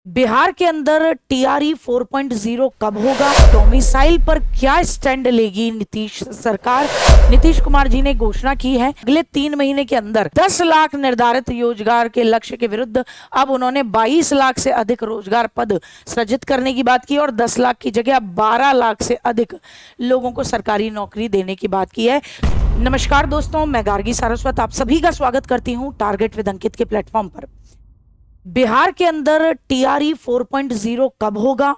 बिहार के अंदर टीआरई 4.0 कब होगा? डोमिसाइल पर क्या स्टैंड लेगी नीतीश सरकार? नीतीश कुमार जी ने घोषणा की है अगले 3 महीने के अंदर 10 लाख निर्धारित रोजगार के लक्ष्य के विरुद्ध अब उन्होंने 22 लाख से अधिक रोजगार पद सृजित करने की बात की और 10 लाख की जगह 12 लाख से अधिक लोगों को सरकारी नौकरी देने की बात की है। नमस्कार दोस्तों, मैं गार्गी सारस्वत आप सभी का स्वागत करती हूँ टारगेट विद अंकित के प्लेटफॉर्म पर। बिहार के अंदर टीआरई 4.0 कब होगा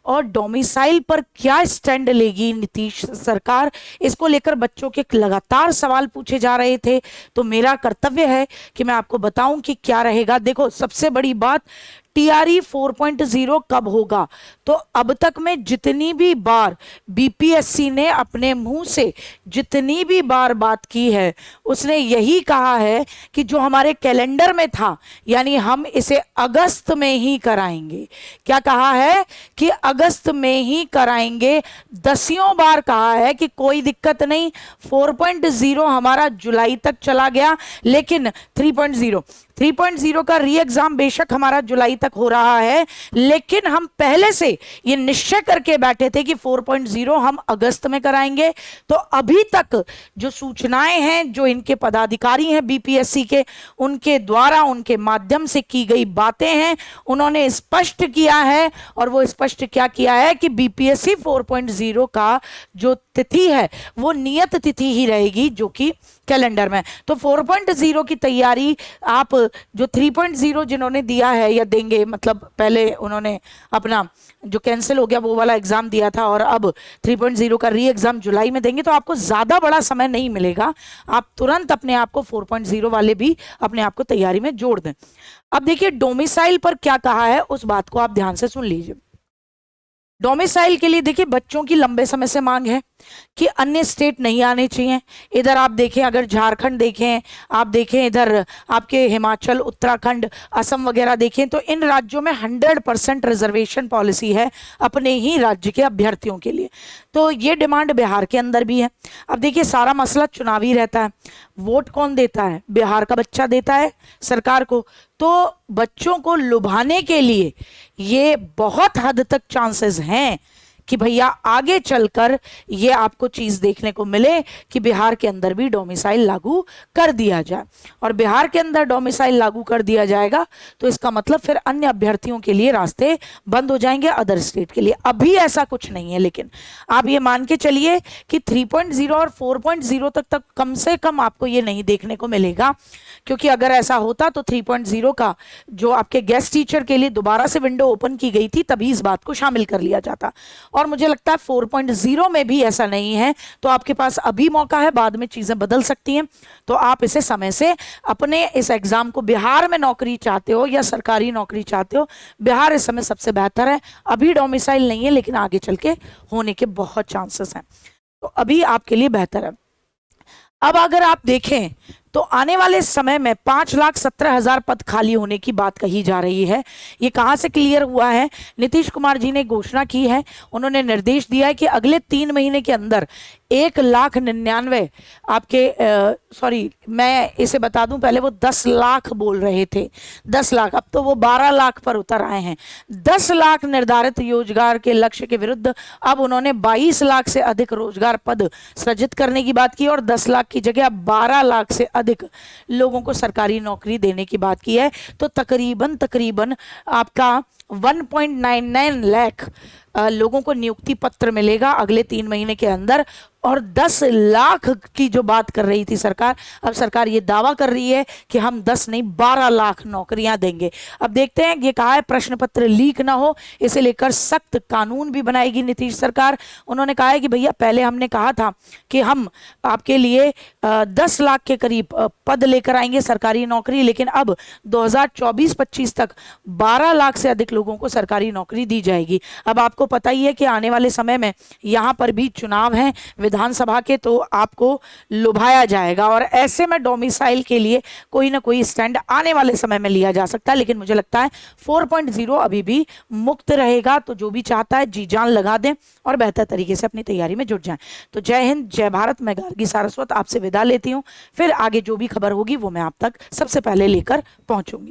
और डोमिसाइल पर क्या स्टैंड लेगी नीतीश सरकार? इसको लेकर बच्चों के लगातार सवाल पूछे जा रहे थे, तो मेरा कर्तव्य है कि मैं आपको बताऊं कि क्या रहेगा। देखो, सबसे बड़ी बात, टीआरई 4.0 कब होगा? तो अब तक में जितनी भी बार बीपीएससी ने अपने मुंह से जितनी भी बार बात की है, उसने यही कहा है कि जो हमारे कैलेंडर में था, यानी हम इसे अगस्त में ही कराएंगे। क्या कहा है? कि अगस्त में ही कराएंगे। दसियों बार कहा है कि कोई दिक्कत नहीं, 4.0 हमारा जुलाई तक चला गया, लेकिन 3.0 का री एग्जाम बेशक हमारा जुलाई तक हो रहा है, लेकिन हम पहले से ये निश्चय करके बैठे थे कि 4.0 हम अगस्त में कराएंगे। तो अभी तक जो सूचनाएं हैं, जो इनके पदाधिकारी हैं बीपीएससी के, उनके द्वारा, उनके माध्यम से की गई बातें हैं, उन्होंने स्पष्ट किया है। और वो स्पष्ट क्या किया है कि बीपीएससी 4.0 का जो तिथि है वो नियत तिथि ही रहेगी, जो कि कैलेंडर में। तो 4.0 की तैयारी आप, जो 3.0 जिन्होंने दिया है या देंगे, मतलब पहले उन्होंने अपना जो कैंसिल हो गया वो वाला एग्जाम दिया था और अब 3.0 का री एग्जाम जुलाई में देंगे, तो आपको ज्यादा बड़ा समय नहीं मिलेगा। आप तुरंत अपने आप को 4.0 वाले भी अपने आप को तैयारी में जोड़ दें। अब देखिए, डोमिसाइल पर क्या कहा है उस बात को आप ध्यान से सुन लीजिए। डोमिसाइल के लिए देखिए, बच्चों की लंबे समय से मांग है कि अन्य स्टेट नहीं आने चाहिए। इधर आप देखें, अगर झारखंड देखें, आप देखें इधर आपके हिमाचल, उत्तराखंड, असम वगैरह देखें, तो इन राज्यों में 100% रिजर्वेशन पॉलिसी है अपने ही राज्य के अभ्यर्थियों के लिए। तो ये डिमांड बिहार के अंदर भी है। अब देखिए, सारा मसला चुनावी रहता है। वोट कौन देता है? बिहार का बच्चा देता है सरकार को। तो बच्चों को लुभाने के लिए ये बहुत हद तक चांसेस हैं कि भैया आगे चलकर ये आपको चीज देखने को मिले कि बिहार के अंदर भी डोमिसाइल लागू कर दिया जाए। और बिहार के अंदर डोमिसाइल लागू कर दिया जाएगा तो इसका मतलब फिर अन्य अभ्यर्थियों के लिए रास्ते बंद हो जाएंगे, अदर स्टेट के लिए। अभी ऐसा कुछ नहीं है, लेकिन आप ये मान के चलिए कि 3.0 और 4.0 तक कम से कम आपको ये नहीं देखने को मिलेगा, क्योंकि अगर ऐसा होता तो 3.0 का जो आपके गेस्ट टीचर के लिए दोबारा से विंडो ओपन की गई थी, तभी इस बात को शामिल कर लिया जाता। और मुझे लगता है 4.0 में भी ऐसा नहीं है। तो आपके पास अभी मौका है, बाद में चीजें बदल सकती हैं। तो आप इसे समय से अपने इस एग्जाम को, बिहार में नौकरी चाहते हो या सरकारी नौकरी चाहते हो, बिहार इस समय सबसे बेहतर है। अभी डोमिसाइल नहीं है, लेकिन आगे चल के होने के बहुत चांसेस हैं, तो अभी आपके लिए बेहतर है। अब अगर आप देखें तो आने वाले समय में 5,17,000 पद खाली होने की बात कही जा रही है। ये कहां से क्लियर हुआ है? नीतीश कुमार जी ने घोषणा की है, उन्होंने निर्देश दिया है कि अगले 3 महीने के अंदर 1,99,000 आपके सॉरी, मैं इसे बता दूं, पहले वो 10 लाख बोल रहे थे, 10 लाख, अब तो वो 12 लाख पर उतर आए हैं। 10 लाख निर्धारित रोजगार के लक्ष्य के विरुद्ध अब उन्होंने 22 लाख से अधिक रोजगार पद सृजित करने की बात की और 10 लाख की जगह 12 लाख से अधिक लोगों को सरकारी नौकरी देने की बात की है। तो तकरीबन आपका 1.99 लाख लोगों को नियुक्ति पत्र मिलेगा अगले 3 महीने के अंदर। और 10 लाख की जो बात कर रही थी सरकार, अब सरकार ये दावा कर रही है कि हम 10 नहीं 12 लाख नौकरियां देंगे। अब देखते हैं, ये कहा है प्रश्न पत्र लीक ना हो, इसे लेकर सख्त कानून भी बनाएगी नीतीश सरकार। उन्होंने कहा है कि भैया, पहले हमने कहा था कि हम आपके लिए 10 लाख के करीब पद लेकर आएंगे सरकारी नौकरी, लेकिन अब 2024-25 तक 12 लाख से अधिक लोगों को सरकारी नौकरी दी जाएगी। अब आपको पता ही है कि आने वाले समय में यहाँ पर भी चुनाव हैं विधानसभा के, तो आपको लुभाया जाएगा और ऐसे में डोमिसाइल के लिए कोई ना कोई स्टैंड आने वाले समय में लिया जा सकता है। लेकिन मुझे लगता है 4.0 अभी भी मुक्त रहेगा। तो जो भी चाहता है जी जान लगा दें और बेहतर तरीके से अपनी तैयारी में जुट जाएं। तो जय हिंद, जय भारत। मैं गार्गी सारस्वत आपसे विदा लेती हूँ। फिर आगे जो भी खबर होगी वो मैं आप तक सबसे पहले लेकर पहुंचूंगी।